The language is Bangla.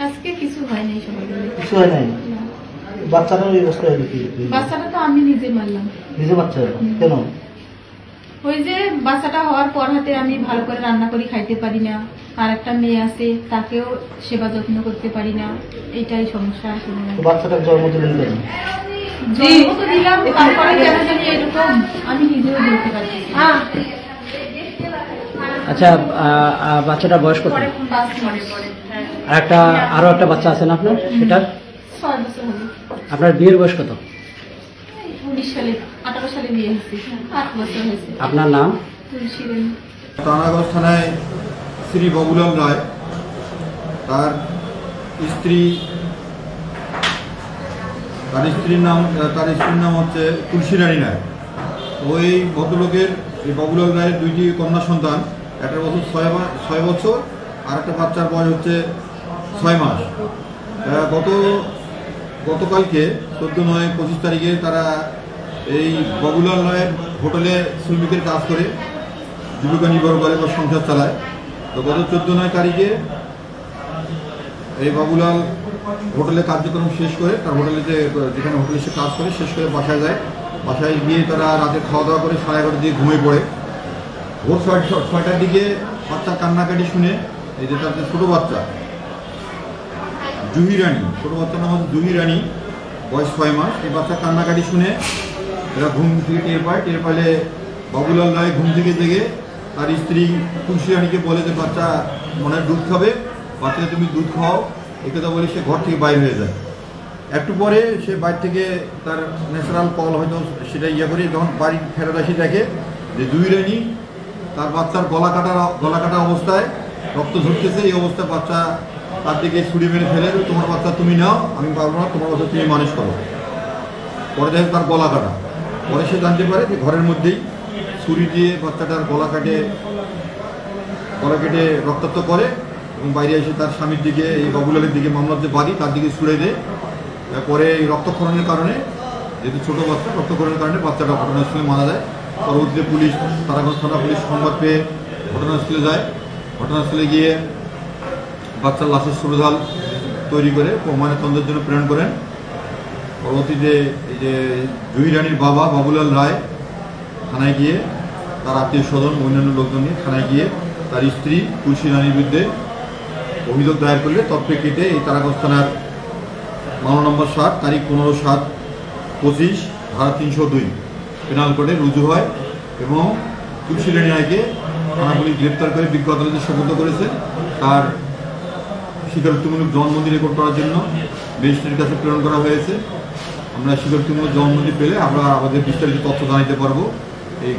আজকে কিছু হয় নাই, কিছু হয় নাই। বাচ্চাটার এই অবস্থা হলো কি? বাচ্চাটা তো আমি নিজে মারলাম। নিজে বাচ্চা কেন? ওই যে বাচ্চাটা হওয়ার পর হাতে আমি ভালো করে রান্না করি খাইতে পারি না, আর একটা মেয়ে আছে তাকেও সেবা যত্ন করতে পারি না, এটাই সমস্যা। বাচ্চাটার জন্ম দিলেন কেন? জন্ম তো দিলাম, তারপরে কেন জানি এরকম আমি নিজেও বলতে পারি। আচ্ছা, বাচ্চাটার বয়স কত? আর আরো একটা বাচ্চা আছে না আপনার? সেটার 6 বছর হলো। আপনার বিয়ের বয়স কত? 19 সালে 18 সালে বিয়ে হয়েছে, 8 বছর হয়েছে। আপনার নাম? তুলসী রানী। তানাগঞ্জ থানায় শ্রী বাবুলাল রায়, তার স্ত্রীর নাম হচ্ছে তুলসী রানী রায়। ওই ভদ্রলোকের এই বাবুলাল রায়ের 2টি কন্যা সন্তান, একটা বছর 6 বছর আর একটা বাচ্চার বয়স হচ্ছে 6 মাস। গতকালকে 14/9/25 তারিখে তারা এই বাবুলাল রায়ের হোটেলে শ্রমিকের কাজ করে জীবিকা নির্ভর করে বা সংসার চালায়। তো গত 14/9 তারিখে এই বাবুলাল হোটেলে কার্যক্রম শেষ করে, তার হোটেলে যেখানে হোটেলে সে কাজ করে শেষ করে বাসায় যায়। বাসায় গিয়ে তারা রাতে খাওয়া দাওয়া করে 11:30 দিয়ে ঘুমিয়ে পড়ে। ভোর 6টার দিকে বাচ্চার কান্নাকাটি শুনে, এই যে তার ছোটো বাচ্চা জুহি রানী, ছোটো বাচ্চার নাম হচ্ছে জুহি রানী, বয়স 6 মাস। এই বাচ্চার কান্নাকাটি শুনে এরা ঘুম থেকে টের পাইলে বাবুলাল রায় ঘুম থেকে জেগে তার স্ত্রী তুলসী রানীকে বলে যে বাচ্চা মনে হয় দুধ খাবে, বাচ্চাকে তুমি দুধ খাও, এই কথা বলে সে ঘর থেকে বাইর হয়ে যায়। একটু পরে সে বাইর থেকে তার ন্যাচারাল কল হয়তো সেটা করে যখন বাড়ি ফেরত আসি দেখে যে জুহি রানী তার বাচ্চার গলা কাটা অবস্থায় রক্ত ঝরতেছে। এই অবস্থায় বাচ্চা তার দিকে ছুরি মেরে ফেলে, তোমার বাচ্চা তুমি নাও, আমি পারবো না, তোমার বাচ্চা তুমি মানুষ করো। পরে দেখে তার গলা কাটা। পরে সে জানতে পারে যে ঘরের মধ্যেই ছুরি দিয়ে বাচ্চাটার গলা কেটে রক্তাক্ত করে এবং বাইরে এসে তার স্বামীর দিকে, এই বাবুলালের দিকে, মামলার যে বাড়ি তার দিকে ছুড়ে দেয়। পরে এই রক্তক্ষরণের কারণে, যেহেতু ছোটো বাচ্চা, রক্তক্ষরণের কারণে বাচ্চাটা ঘটনাস্থলে মারা যায়। পরবর্তীতে পুলিশ, তারাগঞ্জ থানা পুলিশ সংবাদ পেয়ে ঘটনাস্থলে যায়। ঘটনাস্থলে গিয়ে বাচ্চার লাশের সুরজাল তৈরি করে ময়নাতদন্তের জন্য প্রেরণ করেন। পরবর্তীতে এই যে জুহি রানীর বাবা বাবুলাল রায় থানায় গিয়ে তার আত্মীয় স্বজন অন্যান্য লোকজন নিয়ে থানায় গিয়ে তার স্ত্রী তুলসী রানীর বিরুদ্ধে অভিযোগ দায়ের করলে তৎপ্রেক্ষিতে এই তারাগঞ্জ থানার মামলা নম্বর 7 তারিখ 15/7/25 ধারা 302 পেনাল কোডে রুজু হয় এবং তুলসী রানী রায়কে থানা পুলিশ গ্রেপ্তার করে বিজ্ঞ আদালতে সোপর্দ করেছে। তার স্বীকারোক্তিমূলক জবানবন্দি রেকর্ড করার জন্য ম্যাজিস্ট্রেটের কাছে প্রেরণ করা হয়েছে। আমরা স্বীকারোক্তিমূলক জবানবন্দি পেলে আমরা আমাদের বিস্তারিত তথ্য জানাতে পারবো। এই